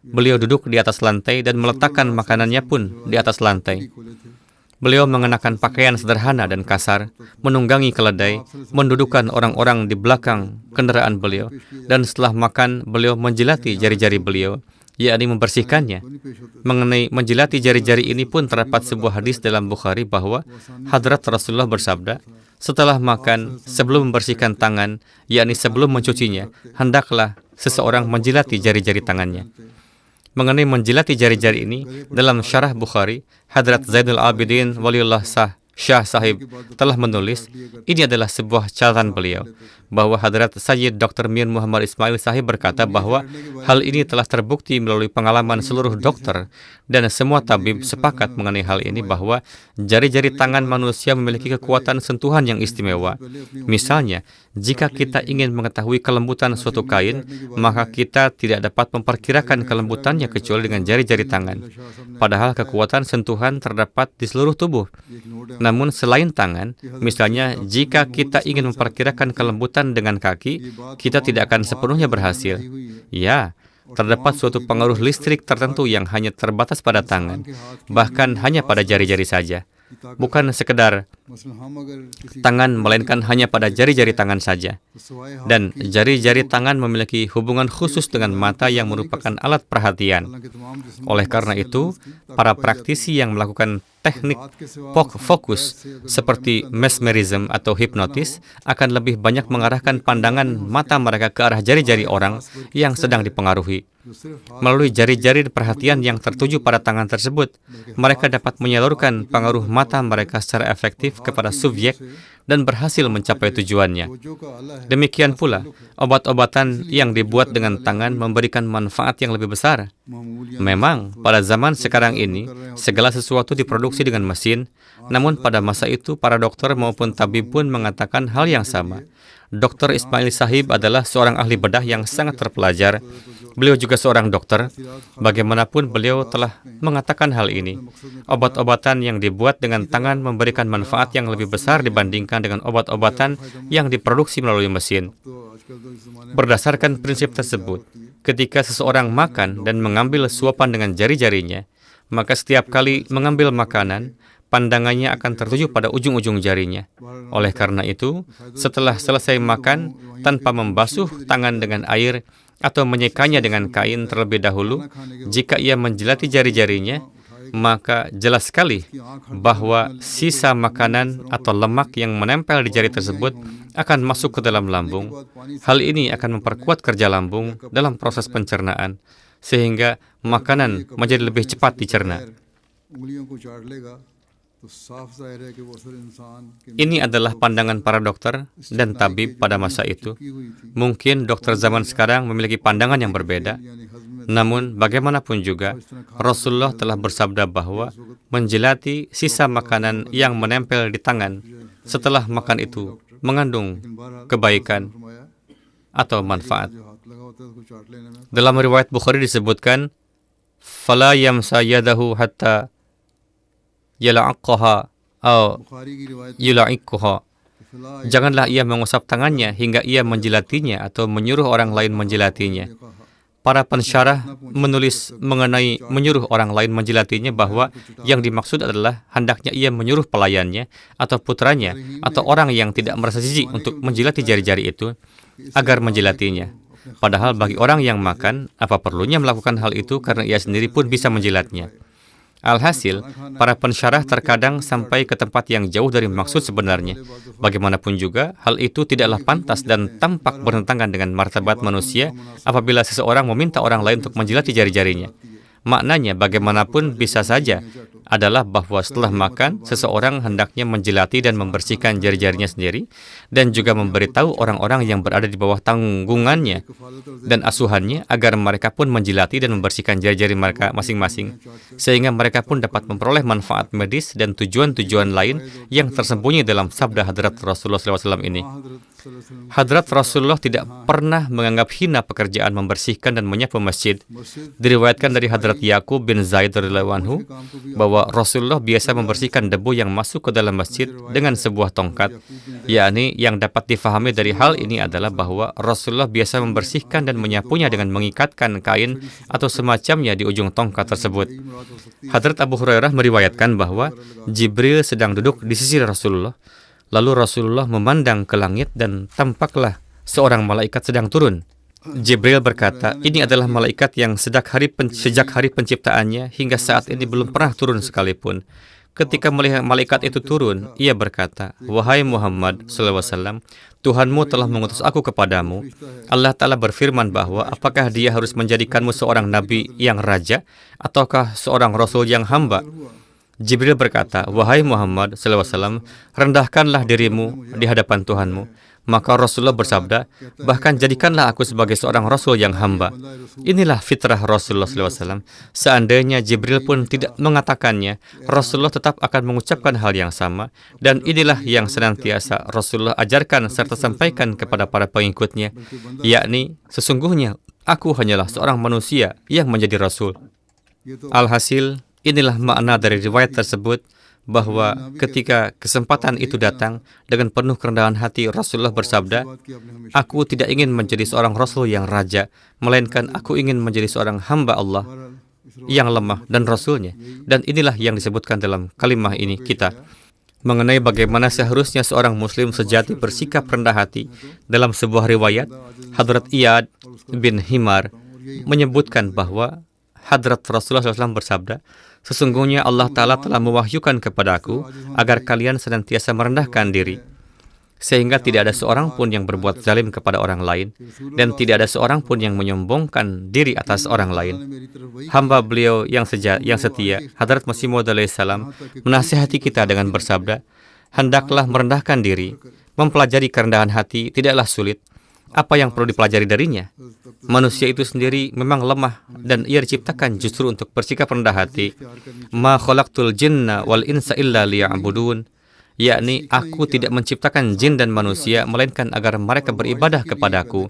Beliau duduk di atas lantai dan meletakkan makanannya pun di atas lantai. खोले थे Beliau mengenakan pakaian sederhana dan kasar, menunggangi keledai, mendudukkan orang-orang di belakang kendaraan beliau, dan setelah makan, beliau menjilati jari-jari beliau, yakni membersihkannya. नहीं पेश होते Mengenai menjilati jari-jari ini pun terdapat sebuah hadis dalam Bukhari bahwa Hadrat Rasulullah bersabda, setelah makan, sebelum membersihkan tangan, yakni sebelum mencucinya, hendaklah seseorang menjilati jari-jari tangannya. Mengenai menjilati jari-jari ini, dalam syarah Bukhari, Hadrat Zainul Abidin Waliullah Shah Shah Sahib telah menulis, ini adalah sebuah catatan beliau, bahwa Hadrat Sayyid Dr. Mir Muhammad Ismail Sahib berkata bahwa hal ini telah terbukti melalui pengalaman seluruh dokter dan semua tabib sepakat mengenai hal ini, bahwa jari-jari tangan manusia memiliki kekuatan sentuhan yang istimewa. Misalnya, jika kita ingin mengetahui kelembutan suatu kain, maka kita tidak dapat memperkirakan kelembutannya kecuali dengan jari-jari tangan. Padahal kekuatan sentuhan terdapat di seluruh tubuh. Namun selain tangan, misalnya jika kita ingin memperkirakan kelembutan dengan kaki, kita tidak akan sepenuhnya berhasil. Ya, terdapat suatu pengaruh listrik tertentu yang hanya terbatas pada tangan, bahkan hanya pada jari-jari saja. Bukan sekedar tangan, melainkan hanya pada jari-jari tangan saja. Dan jari-jari tangan memiliki hubungan khusus dengan mata yang merupakan alat perhatian. Oleh karena itu, para praktisi yang melakukan teknik fokus seperti mesmerism atau hipnotis akan lebih banyak mengarahkan pandangan mata mereka ke arah jari-jari orang yang sedang dipengaruhi. Melalui jari-jari perhatian yang tertuju pada tangan tersebut, mereka dapat menyalurkan pengaruh mata mereka secara efektif kepada subjek dan berhasil mencapai tujuannya. Demikian pula, obat-obatan yang dibuat dengan tangan memberikan manfaat yang lebih besar. Memang, pada zaman sekarang ini, segala sesuatu diproduksi dengan mesin, namun pada masa itu para dokter maupun tabib pun mengatakan hal yang sama. Dr. Ismail Sahib adalah seorang ahli bedah yang sangat terpelajar. Beliau juga seorang dokter. Bagaimanapun beliau telah mengatakan hal ini. Obat-obatan yang dibuat dengan tangan memberikan manfaat yang lebih besar dibandingkan dengan obat-obatan yang diproduksi melalui mesin. Berdasarkan prinsip tersebut, ketika seseorang makan dan mengambil suapan dengan jari-jarinya, maka setiap kali mengambil makanan, pandangannya akan tertuju pada ujung-ujung jarinya. Oleh karena itu, setelah selesai makan, tanpa membasuh tangan dengan air atau menyekanya dengan kain terlebih dahulu, jika ia menjilati jari-jarinya, maka jelas sekali bahwa sisa makanan atau lemak yang menempel di jari tersebut akan masuk ke dalam lambung. Hal ini akan memperkuat kerja lambung dalam proses pencernaan, sehingga makanan menjadi lebih cepat dicerna. Ini adalah pandangan para dokter dan tabib pada masa itu. Mungkin dokter zaman sekarang memiliki pandangan yang berbeda. Namun, bagaimanapun juga, Rasulullah telah bersabda bahwa menjilati sisa makanan yang menempel di tangan setelah makan itu mengandung kebaikan atau manfaat. Dalam riwayat Bukhari disebutkan, "Fala yamsa yadahu hatta yala'aqaha atau yula'iquha." Janganlah ia mengusap tangannya hingga ia menjilatinya atau menyuruh orang lain menjilatinya. Para pensyarah menulis mengenai menyuruh orang lain menjilatinya bahwa yang dimaksud adalah hendaknya ia menyuruh pelayannya atau putranya atau orang yang tidak merasa jijik untuk menjilati jari-jari itu agar menjilatinya. Padahal bagi orang yang makan, apa perlunya melakukan hal itu karena ia sendiri pun bisa menjilatnya. Alhasil, para pensyarah terkadang sampai ke tempat yang jauh dari maksud sebenarnya. Bagaimanapun juga, hal itu tidaklah pantas dan tampak bertentangan dengan martabat manusia apabila seseorang meminta orang lain untuk menjilati jari-jarinya. Maknanya, bagaimanapun bisa saja adalah bahwa setelah makan, seseorang hendaknya menjilati dan membersihkan jari-jarinya sendiri, dan juga memberitahu orang-orang yang berada di bawah tanggungannya dan asuhannya agar mereka pun menjilati dan membersihkan jari-jari mereka masing-masing, sehingga mereka pun dapat memperoleh manfaat medis dan tujuan-tujuan lain yang tersembunyi dalam sabda Hadrat Rasulullah SAW ini. Hadrat Rasulullah tidak pernah menganggap hina pekerjaan membersihkan dan menyapu masjid. Diriwayatkan dari Hadrat Yaqub bin Zaid radhiyallahu anhu bahwa Rasulullah biasa membersihkan debu yang masuk ke dalam masjid dengan sebuah tongkat. Yakni yang dapat difahami dari hal ini adalah bahwa Rasulullah biasa membersihkan dan menyapunya dengan mengikatkan kain atau semacamnya di ujung tongkat tersebut. Hadrat Abu Hurairah meriwayatkan bahwa Jibril sedang duduk di sisi Rasulullah. Lalu Rasulullah memandang ke langit dan tampaklah seorang malaikat sedang turun. Jibril berkata, ini adalah malaikat yang sejak hari penciptaannya hingga saat ini belum pernah turun sekalipun. Ketika melihat malaikat itu turun, ia berkata, "Wahai Muhammad SAW, Tuhanmu telah mengutus aku kepadamu. Allah Ta'ala berfirman bahwa apakah dia harus menjadikanmu seorang nabi yang raja, ataukah seorang rasul yang hamba?" Jibril berkata, "Wahai Muhammad SAW, rendahkanlah dirimu di hadapan Tuhanmu." Maka Rasulullah bersabda, "Bahkan jadikanlah aku sebagai seorang Rasul yang hamba." Inilah fitrah Rasulullah SAW. Seandainya Jibril pun tidak mengatakannya, Rasulullah tetap akan mengucapkan hal yang sama. Dan inilah yang senantiasa Rasulullah ajarkan serta sampaikan kepada para pengikutnya, yakni, sesungguhnya aku hanyalah seorang manusia yang menjadi Rasul. Alhasil, inilah makna dari riwayat tersebut, bahwa ketika kesempatan itu datang, dengan penuh kerendahan hati Rasulullah bersabda, "Aku tidak ingin menjadi seorang Rasul yang raja, melainkan aku ingin menjadi seorang hamba Allah yang lemah dan Rasulnya." Dan inilah yang disebutkan dalam kalimah ini kita, mengenai bagaimana seharusnya seorang Muslim sejati bersikap rendah hati. Dalam sebuah riwayat, Hadrat Iyad bin Himar menyebutkan bahwa Hadrat Rasulullah SAW bersabda, "Sesungguhnya Allah Ta'ala telah mewahyukan kepadaku agar kalian senantiasa merendahkan diri, sehingga tidak ada seorang pun yang berbuat zalim kepada orang lain, dan tidak ada seorang pun yang menyombongkan diri atas orang lain." Hamba beliau yang setia, Hadrat Masih Maud alaihissalam, menasihati kita dengan bersabda, "Hendaklah merendahkan diri. Mempelajari kerendahan hati tidaklah sulit. Apa yang perlu dipelajari darinya? Manusia itu sendiri memang lemah dan ia diciptakan justru untuk bersikap rendah hati. Ma khalaqtul jinna wal insa illa liya'budun." Yakni, aku tidak menciptakan jin dan manusia melainkan agar mereka beribadah kepadaku.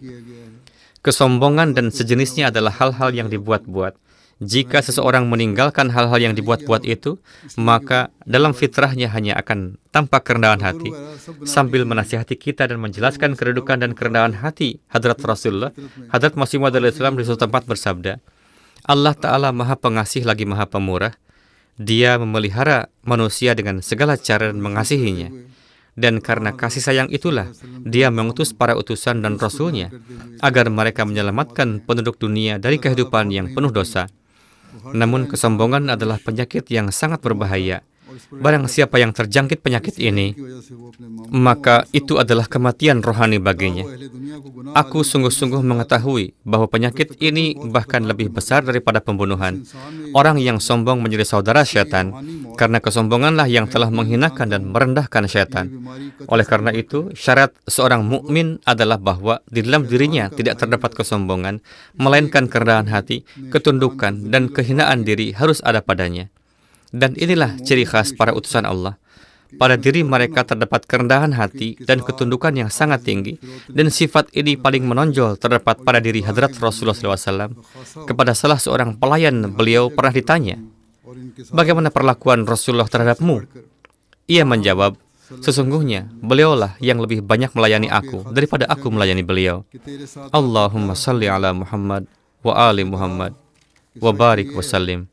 Kesombongan dan sejenisnya adalah hal-hal yang dibuat-buat. Jika seseorang meninggalkan hal-hal yang dibuat-buat itu, maka dalam fitrahnya hanya akan tampak kerendahan hati. Sambil menasihati kita dan menjelaskan kedudukan dan kerendahan hati Hadrat Rasulullah, Hadrat Masih Maud alaihissalam di suatu tempat bersabda, "Allah Ta'ala Maha Pengasih lagi Maha Pemurah. Dia memelihara manusia dengan segala cara dan mengasihinya. Dan karena kasih sayang itulah, Dia mengutus para utusan dan Rasulnya agar mereka menyelamatkan penduduk dunia dari kehidupan yang penuh dosa. Namun kesombongan adalah penyakit yang sangat berbahaya. Barang siapa yang terjangkit penyakit ini, maka itu adalah kematian rohani baginya. Aku sungguh-sungguh mengetahui bahwa penyakit ini bahkan lebih besar daripada pembunuhan. Orang yang sombong menjadi saudara syaitan, karena kesombonganlah yang telah menghinakan dan merendahkan syaitan. Oleh karena itu, syarat seorang mukmin adalah bahwa di dalam dirinya tidak terdapat kesombongan, melainkan kerendahan hati, ketundukan, dan kehinaan diri harus ada padanya. Dan inilah ciri khas para utusan Allah. Pada diri mereka terdapat kerendahan hati dan ketundukan yang sangat tinggi, dan sifat ini paling menonjol terdapat pada diri Hadrat Rasulullah SAW. Kepada salah seorang pelayan beliau pernah ditanya, "Bagaimana perlakuan Rasulullah terhadapmu?" Ia menjawab, "Sesungguhnya beliaulah yang lebih banyak melayani aku daripada aku melayani beliau." Allahumma salli ala Muhammad wa ali Muhammad wa barik wa sallim.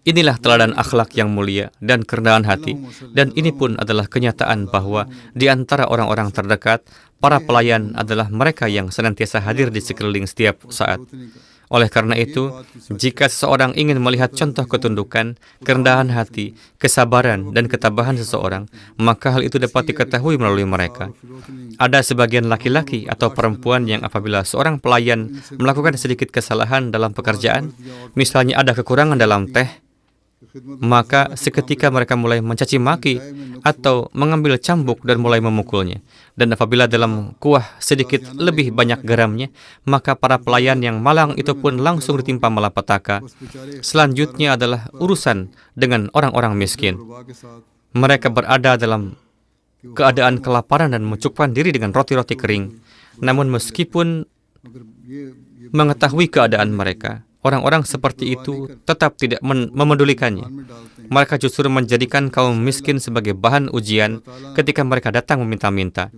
Inilah teladan akhlak yang mulia dan kerendahan hati, dan ini pun adalah kenyataan bahwa di antara orang-orang terdekat, para pelayan adalah mereka yang senantiasa hadir di sekeliling setiap saat. Oleh karena itu, jika seseorang ingin melihat contoh ketundukan, kerendahan hati, kesabaran, dan ketabahan seseorang, maka hal itu dapat diketahui melalui mereka. Ada sebagian laki-laki atau perempuan yang apabila seorang pelayan melakukan sedikit kesalahan dalam pekerjaan, misalnya ada kekurangan dalam teh, maka seketika mereka mulai mencaci maki atau mengambil cambuk dan mulai memukulnya. Dan apabila dalam kuah sedikit lebih banyak garamnya, maka para pelayan yang malang itu pun langsung ditimpa malapetaka. Selanjutnya adalah urusan dengan orang-orang miskin. Mereka berada dalam keadaan kelaparan dan mencukupkan diri dengan roti-roti kering. Namun meskipun mengetahui keadaan mereka, orang-orang seperti itu tetap tidak memedulikannya. Mereka justru menjadikan kaum miskin sebagai bahan ujian ketika mereka datang meminta-minta.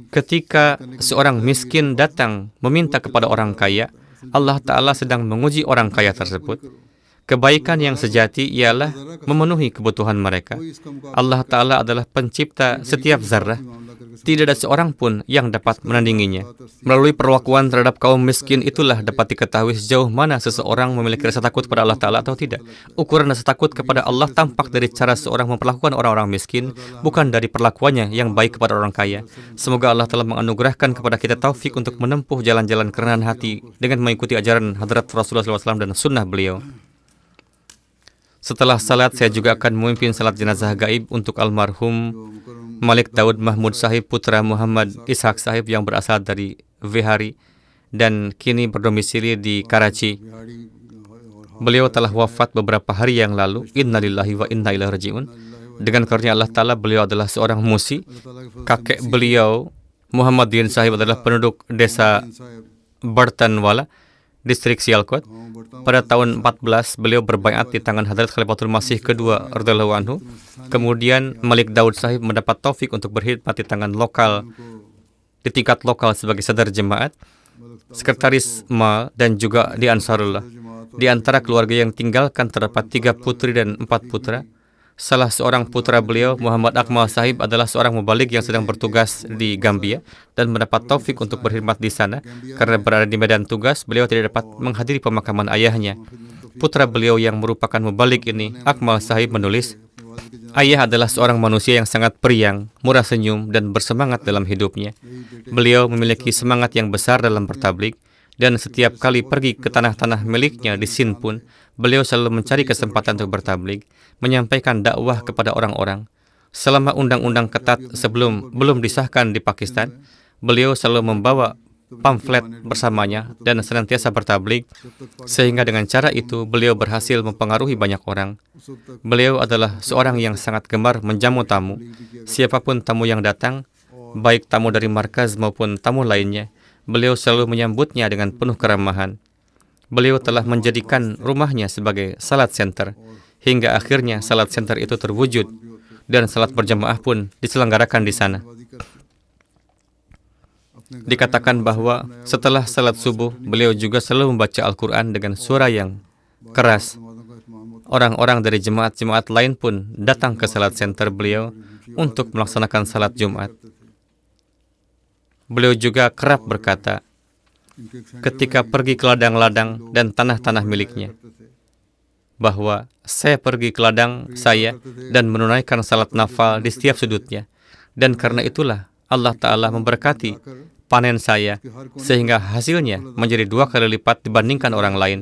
Ketika seorang miskin datang meminta kepada orang kaya, Allah Ta'ala sedang menguji orang kaya tersebut. Kebaikan yang sejati ialah memenuhi kebutuhan mereka. Allah Ta'ala adalah pencipta setiap zarah. Tidak ada seorang pun yang dapat menandinginya. Melalui perlakuan terhadap kaum miskin itulah dapat diketahui sejauh mana seseorang memiliki rasa takut kepada Allah Ta'ala atau tidak. Ukuran rasa takut kepada Allah tampak dari cara seorang memperlakukan orang-orang miskin, bukan dari perlakuannya yang baik kepada orang kaya. Semoga Allah telah menganugerahkan kepada kita taufik untuk menempuh jalan-jalan kerendahan hati dengan mengikuti ajaran Hadrat Rasulullah SAW dan sunnah beliau. Setelah salat, saya juga akan memimpin salat jenazah gaib untuk almarhum Malik Daud Mahmud Sahib, putra Muhammad Ishaq Sahib yang berasal dari Vihari dan kini berdomisili di Karachi. Beliau telah wafat beberapa hari yang lalu. Innalillahi wa inna ilaihi raji'un. Dengan karunia Allah Ta'ala, beliau adalah seorang musi. Kakek beliau, Muhammad Din Sahib, adalah penduduk desa Bartanwala, distrik Sialkot. Pada tahun 14, beliau berbaiat di tangan Hadrat Khalifatul Masih kedua radhiyallahu anhu. Kemudian Malik Daud Sahib mendapat taufik untuk berkhidmat di tangan lokal, di tingkat lokal sebagai sadar jemaat, sekretaris mal, dan juga di Ansarullah. Di antara keluarga yang tinggalkan terdapat 3 putri dan 4 putra. Salah seorang putra beliau, Muhammad Akmal Sahib, adalah seorang mubalik yang sedang bertugas di Gambia dan mendapat taufik untuk berkhidmat di sana. Karena berada di medan tugas, beliau tidak dapat menghadiri pemakaman ayahnya. Putra beliau yang merupakan mubalik ini, Akmal Sahib, menulis, "Ayah adalah seorang manusia yang sangat periang, murah senyum, dan bersemangat dalam hidupnya. Beliau memiliki semangat yang besar dalam bertablik, dan setiap kali pergi ke tanah-tanah miliknya di Sind pun, beliau selalu mencari kesempatan untuk bertablik, menyampaikan dakwah kepada orang-orang. Selama undang-undang ketat belum disahkan di Pakistan, beliau selalu membawa pamflet bersamanya dan senantiasa bertablik, sehingga dengan cara itu beliau berhasil mempengaruhi banyak orang. Beliau adalah seorang yang sangat gemar menjamu tamu. Siapapun tamu yang datang, baik tamu dari markaz maupun tamu lainnya, beliau selalu menyambutnya dengan penuh keramahan. Beliau telah menjadikan rumahnya sebagai salat center, hingga akhirnya salat center itu terwujud, dan salat berjamaah pun diselenggarakan di sana. Dikatakan bahwa setelah salat subuh, beliau juga selalu membaca Al-Quran dengan suara yang keras. Orang-orang dari jemaat-jemaat lain pun datang ke salat center beliau untuk melaksanakan salat Jumat. Beliau juga kerap berkata, ketika pergi ke ladang-ladang dan tanah-tanah miliknya, bahwa saya pergi ke ladang saya dan menunaikan salat nafal di setiap sudutnya. Dan karena itulah Allah Ta'ala memberkati panen saya, sehingga hasilnya menjadi 2 kali lipat dibandingkan orang lain.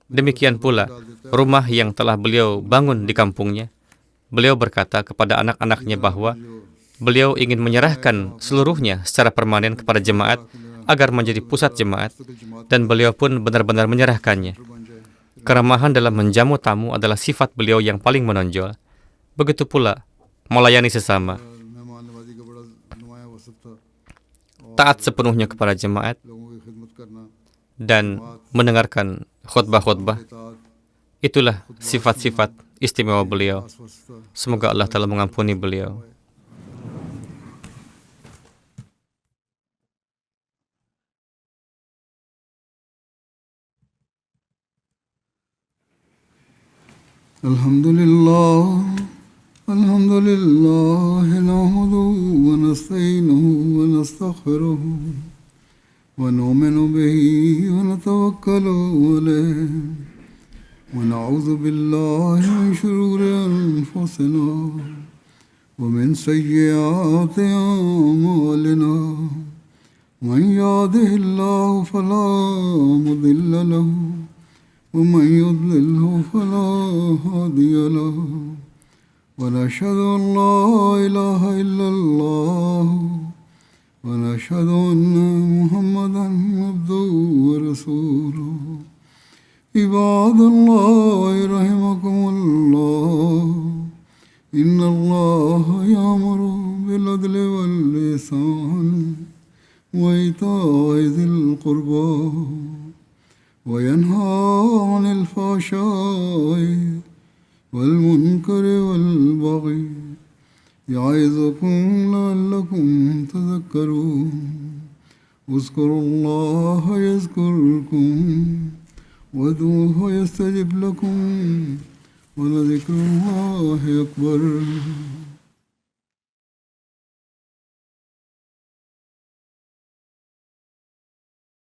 Demikian pula rumah yang telah beliau bangun di kampungnya. Beliau berkata kepada anak-anaknya bahwa beliau ingin menyerahkan seluruhnya secara permanen kepada jemaat agar menjadi pusat jemaat, dan beliau pun benar-benar menyerahkannya. Keramahan dalam menjamu tamu adalah sifat beliau yang paling menonjol. Begitu pula melayani sesama. Taat sepenuhnya kepada jemaat dan mendengarkan khutbah-khutbah. Itulah sifat-sifat istimewa beliau. Semoga Allah Ta'ala mengampuni beliau. Alhamdulillah, alhamdulillah, nahmaduhu wa nasta'inuhu wa nastaghfiruhu wa nu'minu bihi wa natawakkalu alayhi wa na'udzu billahi min shururi anfusina wa min sayyiati a'malina. Man yahdihillahu fala mudilla lahu ومن يضلله فلا هادي له ونشهد أن لا إله إلا الله ونشهد أن محمدا عبده ورسوله. عباد الله رحمكم الله إن الله يأمر بالعدل والإحسان وإيتاء ذي القربى وينهى عن الفحشاء والمنكر والبغي يعظكم لعلكم تذكرون. اذكروا الله يذكركم وادعوه يستجب لكم ولذكر الله أكبر.